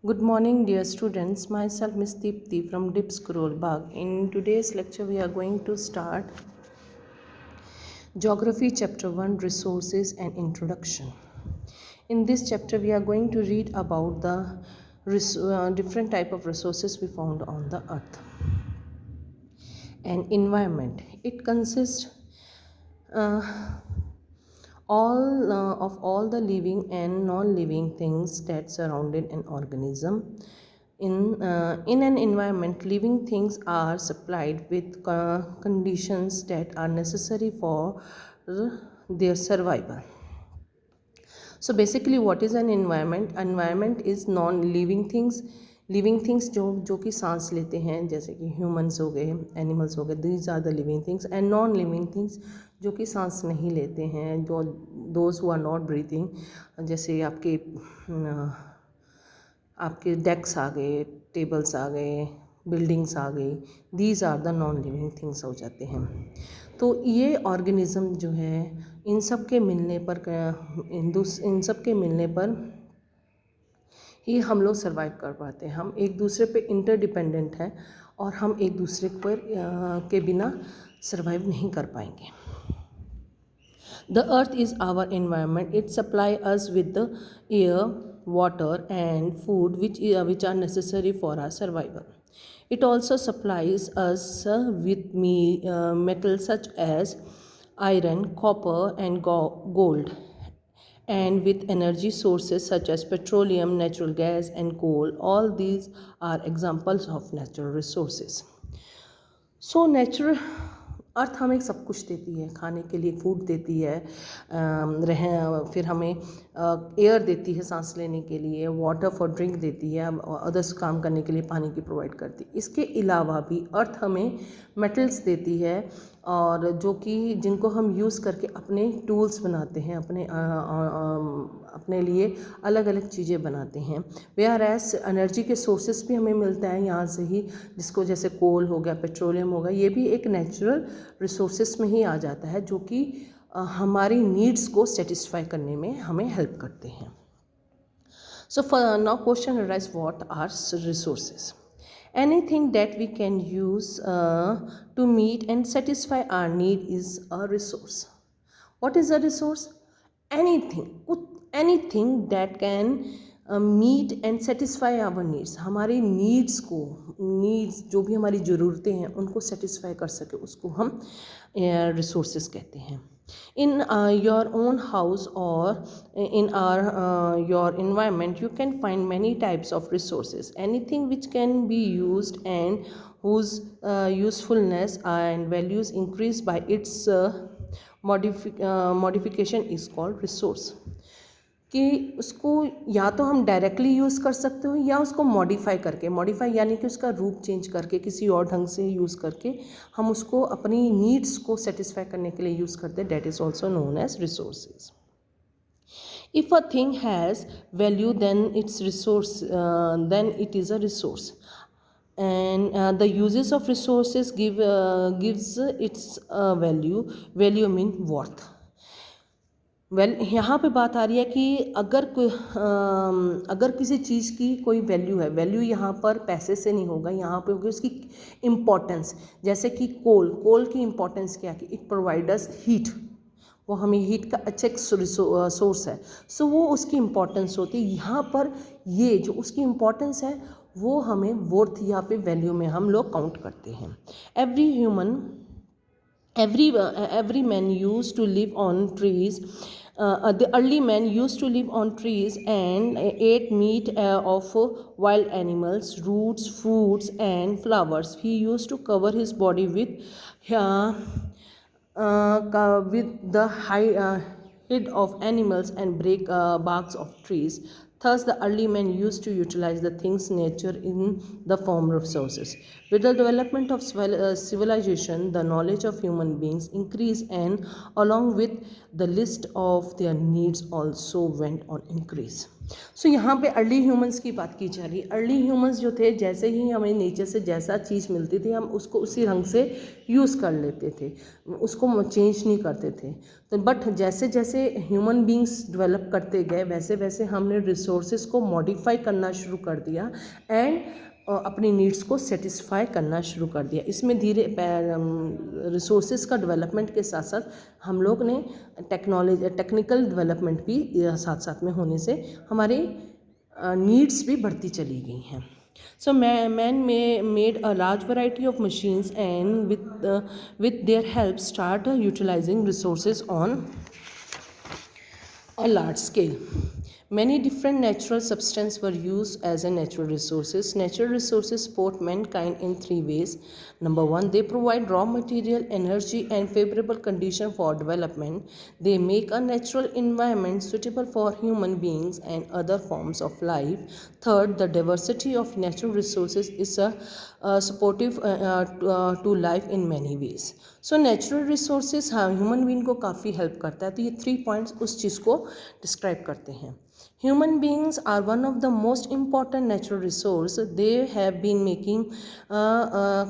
Good morning, dear students. Myself, Miss Deepti from Dip Scroll Bag. In today's lecture, we are going to start Geography Chapter 1, Resources and Introduction. In this chapter, we are going to read about the different type of resources we found on the earth. And environment. It consists of all the living and non-living things that surrounded an organism. In an environment, living things are supplied with conditions that are necessary for their survival. So basically, what is an environment? Environment is non-living things. Living things जो कि सांस लेते हैं, जैसे कि humans हो गए, animals हो गए, these are the living things. And non living things जो कि सांस नहीं लेते हैं, जो those who are not breathing, जैसे आपके डेस्क आ गए, टेबल्स आ गए, बिल्डिंग्स आ गई, these are the non living things हो जाते हैं. तो ये ऑर्गेनिज़म जो है, इन सब के मिलने पर ही हम लोग सर्वाइव कर पाते हैं. हम एक दूसरे पे इंटरडिपेंडेंट हैं और हम एक दूसरे पर के बिना सर्वाइव नहीं कर पाएंगे. The earth is our environment. It supplies us with the air, water and food which are necessary for our survival. It also supplies us with metals such as iron, copper and gold, and with energy sources such as petroleum, natural gas and coal. All these are examples of natural resources. So natural अर्थ हमें सब कुछ देती है. खाने के लिए food देती है, फिर हमें एयर देती है सांस लेने के लिए, वाटर फॉर ड्रिंक देती है, अदर्स काम करने के लिए पानी की प्रोवाइड करती है. इसके अलावा भी अर्थ हमें मेटल्स देती है, और जो कि जिनको हम यूज़ करके अपने टूल्स बनाते हैं, अपने लिए अलग अलग चीज़ें बनाते हैं. वेयर एज एनर्जी के सोर्सेस भी हमें मिलता है यहाँ से ही, जिसको जैसे कोल हो गया, पेट्रोलियम हो गया, ये भी एक नेचुरल रिसोर्सेस में ही आ जाता है, जो कि हमारी नीड्स को सेटिस्फाई करने में हमें हेल्प करते हैं. So now question arise, what are resources? Anything that we can use to meet and satisfy our need is a resource. What is a resource? Anything that can meet and satisfy our needs. हमारी needs जो भी हमारी ज़रूरतें हैं उनको satisfy कर सके, उसको हम resources कहते हैं. In your own house or in your environment, you can find many types of resources. Anything which can be used and whose usefulness and values increase by its modification is called resource. कि उसको या तो हम directly use कर सकते हो या उसको मॉडिफाई यानी कि उसका रूप चेंज करके किसी और ढंग से यूज़ करके हम उसको अपनी नीड्स को सेटिस्फाई करने के लिए यूज़ करते हैं. That is also known as resources. If a thing has value then it's resource, then it is a resource. And the uses of resources gives its value mean worth. यहाँ पे बात आ रही है कि अगर किसी चीज़ की कोई वैल्यू है, वैल्यू यहाँ पर पैसे से नहीं होगा, यहाँ पे होगी उसकी इम्पोर्टेंस. जैसे कि कोल की इम्पोर्टेंस क्या है कि इट प्रोवाइड अस हीट, वो हमें हीट का अच्छा एक सोर्स है. सो वो उसकी इम्पोर्टेंस होती है. यहाँ पर ये जो उसकी इम्पोर्टेंस है वो हमें वर्थ या पे वैल्यू में हम लोग काउंट करते हैं. Every man used to live on trees. The early man used to live on trees and ate meat of wild animals, roots, fruits and flowers. He used to cover his body with the hide of animals and break barks of trees. Thus, the early men used to utilize the things nature in the form of resources. With the development of civilization, the knowledge of human beings increased, and along with the list of their needs also went on increase. सो यहाँ पे early humans की बात की जा रही है। Early humans जो थे, जैसे ही हमें नेचर से जैसा चीज़ मिलती थी हम उसको उसी रंग से यूज़ कर लेते थे, उसको चेंज नहीं करते थे। तो बट जैसे जैसे ह्यूमन बींग्स डेवलप करते गए वैसे वैसे हमने रिसोर्सेज को मॉडिफाई करना शुरू कर दिया एंड अपनी नीड्स को सेटिस्फाई करना शुरू कर दिया। इसमें धीरे रिसोर्सेज का डेवलपमेंट के साथ साथ हम लोग ने टेक्निकल डेवलपमेंट भी साथ साथ में होने से हमारी नीड्स भी बढ़ती चली गई हैं। So man made a large variety of machines and with their help start utilizing resources on a large scale. Many different natural substances were used as a natural resources. Natural resources support mankind in three ways. Number one, they provide raw material, energy, and favorable condition for development. They make a natural environment suitable for human beings and other forms of life. Third, the diversity of natural resources is supportive to life in many ways. So natural resources हाँ human being को काफ़ी help करता है। तो ये 3 points उस चीज़ को describe करते हैं। Human beings are one of the most important natural resource. They have been making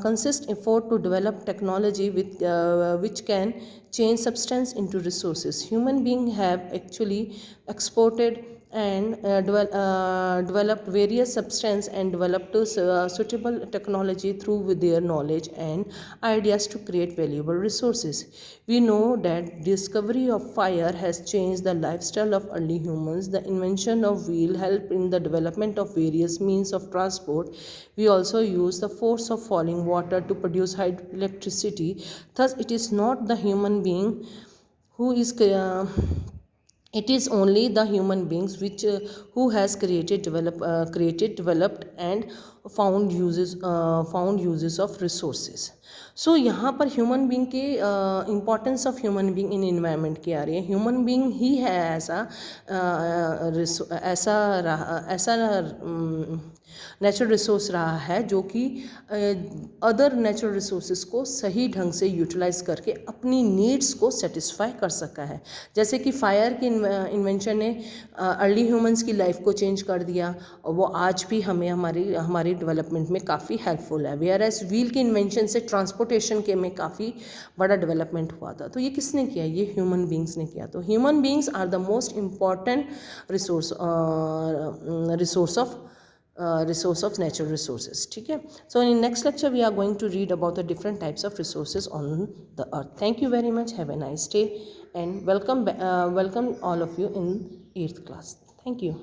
consist effort to develop technology which can change substance into resources. Human beings have actually exported and developed various substance and developed suitable technology through with their knowledge and ideas to create valuable resources. We know that discovery of fire has changed the lifestyle of early humans. The invention of wheel helped in the development of various means of transport. We also use the force of falling water to produce hydroelectricity. Thus it is not the human being who is it is only the human beings which who has developed and found uses of resources. सो यहाँ पर human being के importance of human being in environment की आ रही है। Human being ही है ऐसा natural resource रहा है जो कि अदर नेचुरल रिसोर्सेज को सही ढंग से यूटिलाइज करके अपनी नीड्स को सेटिस्फाई कर सका है। जैसे कि फायर की इन्वेंशन ने अर्ली ह्यूमंस की लाइफ को चेंज कर दिया और वो आज भी हमें हमारी डेवलपमेंट में काफ़ी हेल्पफुल है। वेयर एज व्हील की इन्वेंशन से ट्रांसपोर्टेशन के में काफ़ी बड़ा डेवलपमेंट हुआ था। तो ये किसने किया? ये ह्यूमन बींग्स ने किया। तो human beings are the most important resource of natural resources. ठीक है। So in next lecture we are going to read about the different types of resources on the earth. Thank you very much. Have a nice day and welcome all of you in 8th class. Thank you.